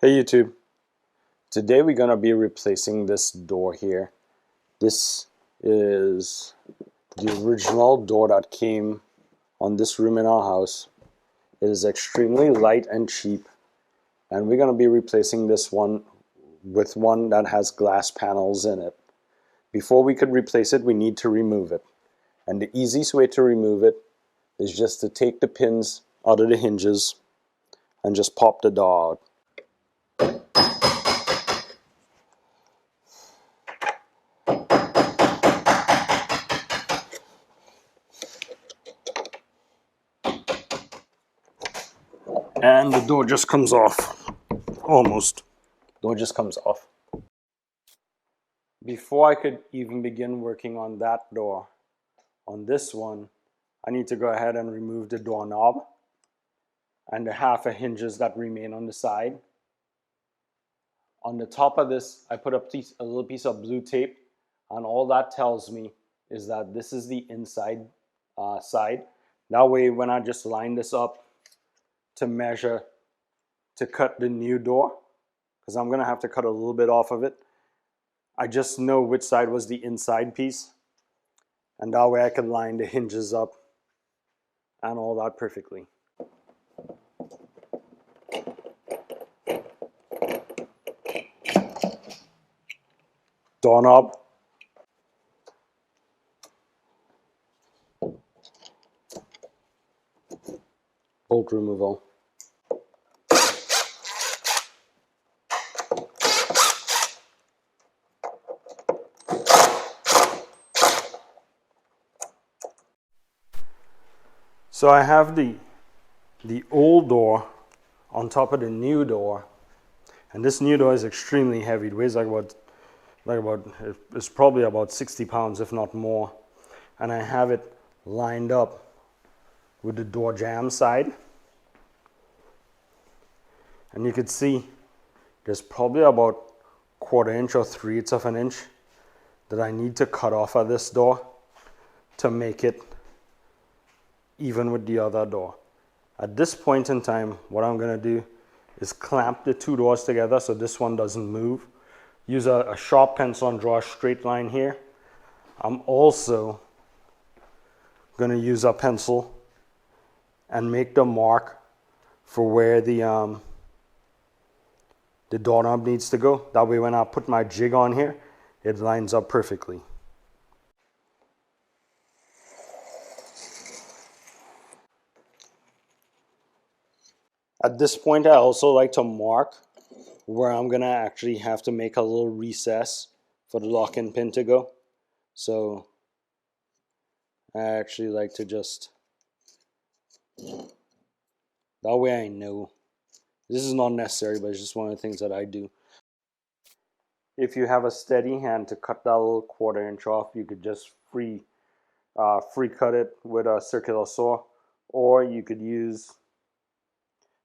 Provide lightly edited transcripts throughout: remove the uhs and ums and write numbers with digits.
Hey YouTube, today we're going to be replacing this door here. This is the original door that came on this room in our house. It is extremely light and cheap, and we're going to be replacing this one with one that has glass panels in it. Before we could replace it, we need to remove it. And the easiest way to remove it is just to take the pins out of the hinges and just pop the door out. And the door just comes off. Almost. Door just comes off. Before I could even begin working on that door, on this one, I need to go ahead and remove the doorknob and the half of hinges that remain on the side. On the top of this, I put a little piece of blue tape, and all that tells me is that this is the inside side. That way, when I just line this up to measure to cut the new door, because I'm going to have to cut a little bit off of it, I just know which side was the inside piece, and that way I can line the hinges up and all that perfectly. Doorknob. Bolt removal. So I have the old door on top of the new door, and this new door is extremely heavy. It weighs it's probably about 60 pounds, if not more. And I have it lined up with the door jamb side. And you could see there's probably about 1/4 inch or 3/8 of an inch that I need to cut off of this door to make it even with the other door. At this point in time, what I'm going to do is clamp the two doors together so this one doesn't move. Use a sharp pencil and draw a straight line here. I'm also going to use a pencil and make the mark for where the doorknob needs to go. That way when I put my jig on here, it lines up perfectly. At this point, I also like to mark where I'm going to actually have to make a little recess for the lock-in pin to go. So I actually like to just, that way I know. This is not necessary, but it's just one of the things that I do. If you have a steady hand to cut that little 1/4 inch off, you could just free cut it with a circular saw, or you could use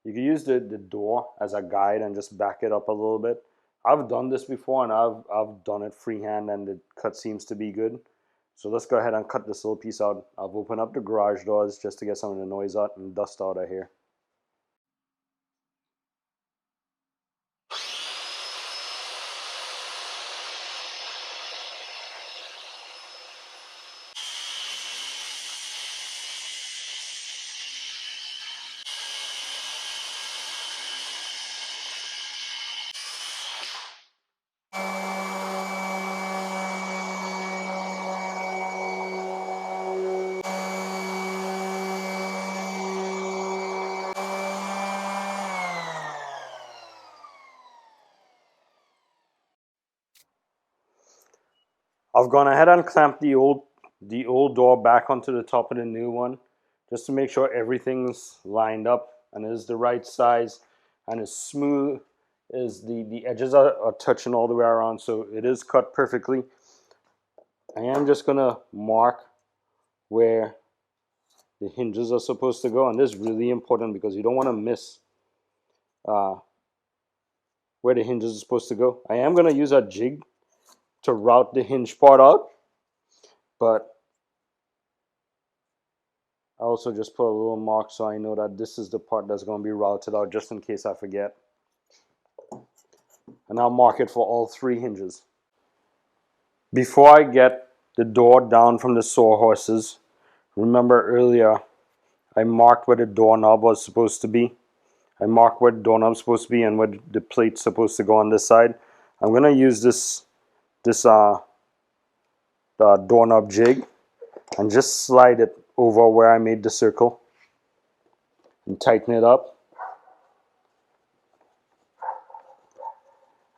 the door as a guide and just back it up a little bit. I've done this before, and I've done it freehand, and the cut seems to be good. So let's go ahead and cut this little piece out. I've opened up the garage doors just to get some of the noise out and dust out of here. I've gone ahead and clamped the old door back onto the top of the new one, just to make sure everything's lined up and is the right size and as smooth as the edges are touching all the way around, so it is cut perfectly. I am just gonna mark where the hinges are supposed to go, and this is really important because you don't want to miss where the hinges are supposed to go. I am gonna use a jig to route the hinge part out, but I also just put a little mark so I know that this is the part that's going to be routed out, just in case I forget. and I'll mark it for all 3 hinges. Before I get the door down from the sawhorses, remember earlier I marked where the doorknob was supposed to be. I marked where the doorknob's supposed to be and where the plate's supposed to go on this side. I'm going to use the doorknob jig and just slide it over where I made the circle and tighten it up.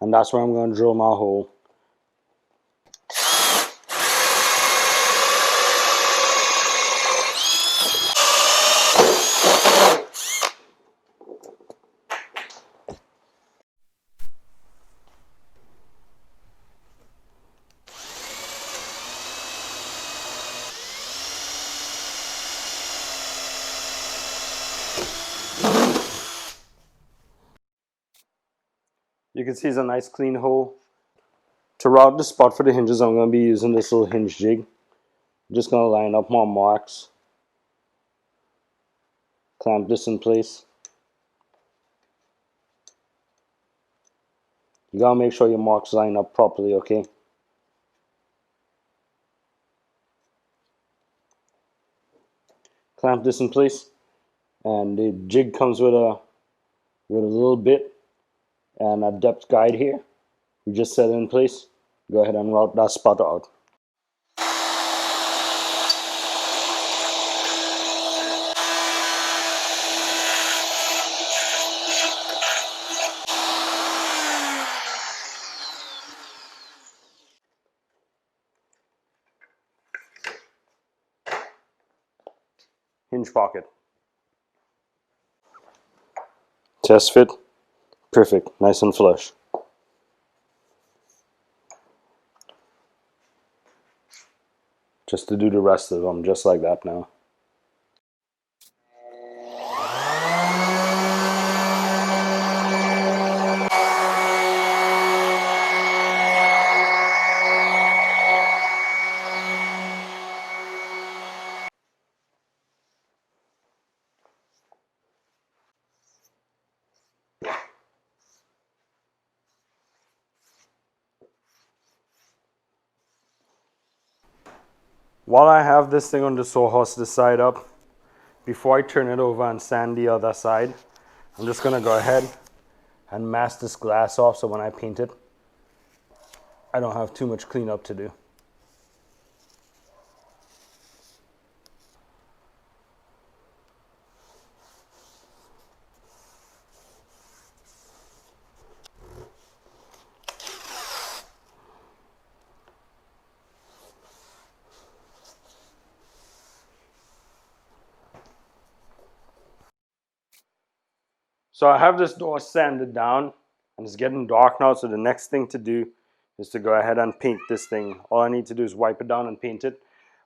And that's where I'm going to drill my hole. You can see it's a nice clean hole. To route the spot for the hinges, I'm going to be using this little hinge jig. I'm just going to line up my marks. Clamp this in place. You got to make sure your marks line up properly, okay? Clamp this in place. And the jig comes with a little bit and a depth guide here. You just set it in place. Go ahead and route that spot out. Hinge pocket. Test fit. Perfect. Nice and flush. Just to do the rest of them just like that now. While I have this thing on the sawhorse this side up, before I turn it over and sand the other side, I'm just going to go ahead and mask this glass off so when I paint it, I don't have too much cleanup to do. So I have this door sanded down and it's getting dark now, so the next thing to do is to go ahead and paint this thing. All I need to do is wipe it down and paint it.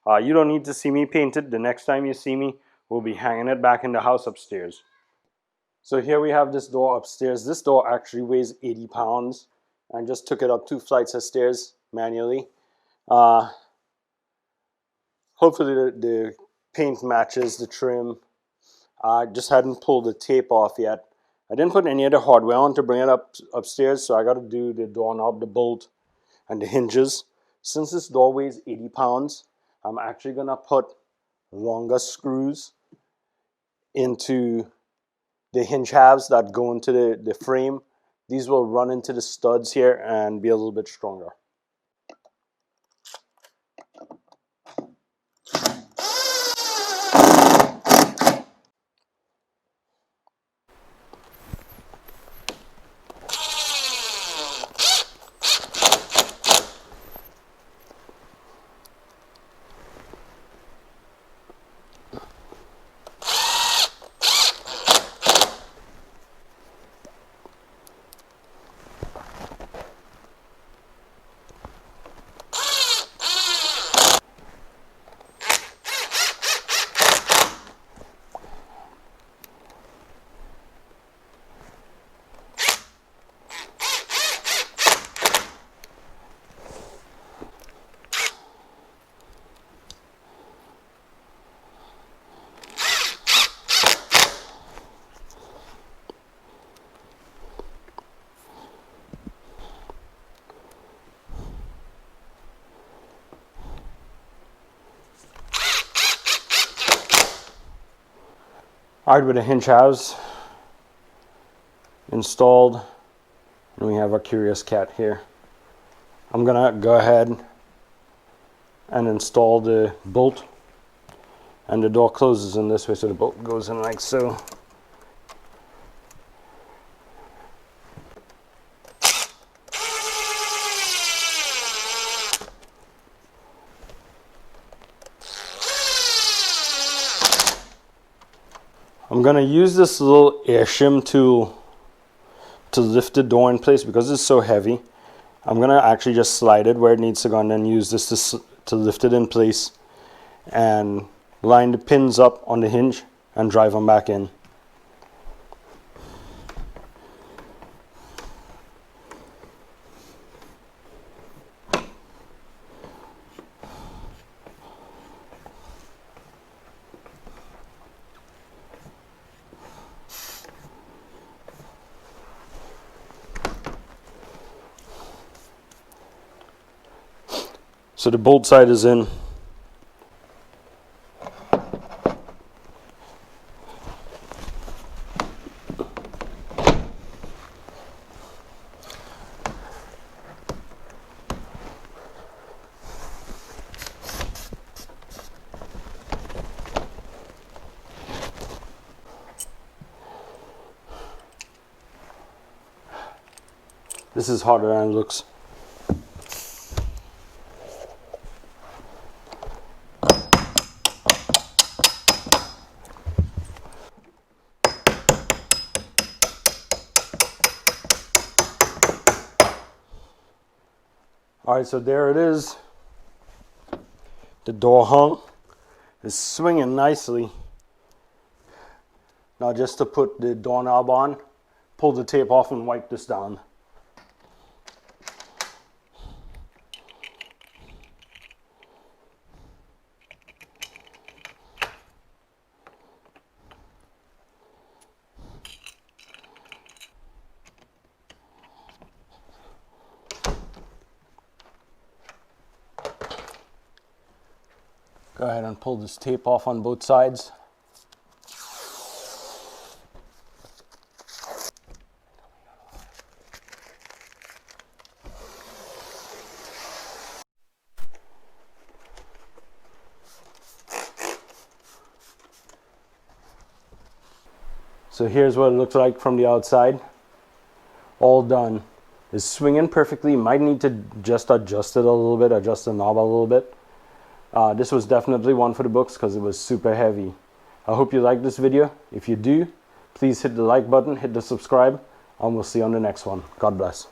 You don't need to see me paint it. The next time you see me, we'll be hanging it back in the house upstairs. So here we have this door upstairs. This door actually weighs 80 pounds. I just took it up 2 flights of stairs manually. Hopefully the paint matches the trim. I just hadn't pulled the tape off yet. I didn't put any of the hardware on to bring it upstairs, so I got to do the doorknob, the bolt, and the hinges. Since this door weighs 80 pounds, I'm actually going to put longer screws into the hinge halves that go into the frame. These will run into the studs here and be a little bit stronger. Alright, with the hinge halves installed, and we have our curious cat here. I'm gonna go ahead and install the bolt, and the door closes in this way, so the bolt goes in like so. I'm gonna use this little air shim tool to lift the door in place because it's so heavy. I'm gonna actually just slide it where it needs to go and then use this to lift it in place and line the pins up on the hinge and drive them back in. So the bolt side is in. This is harder than it looks. Alright, so there it is. The door hung is swinging nicely. Now just to put the doorknob on, pull the tape off and wipe this down. Go ahead and pull this tape off on both sides. So here's what it looks like from the outside. All done. It's swinging perfectly. Might need to just adjust it a little bit, adjust the knob a little bit. This was definitely one for the books because it was super heavy. I hope you liked this video. If you do, please hit the like button, hit the subscribe, and we'll see you on the next one. God bless.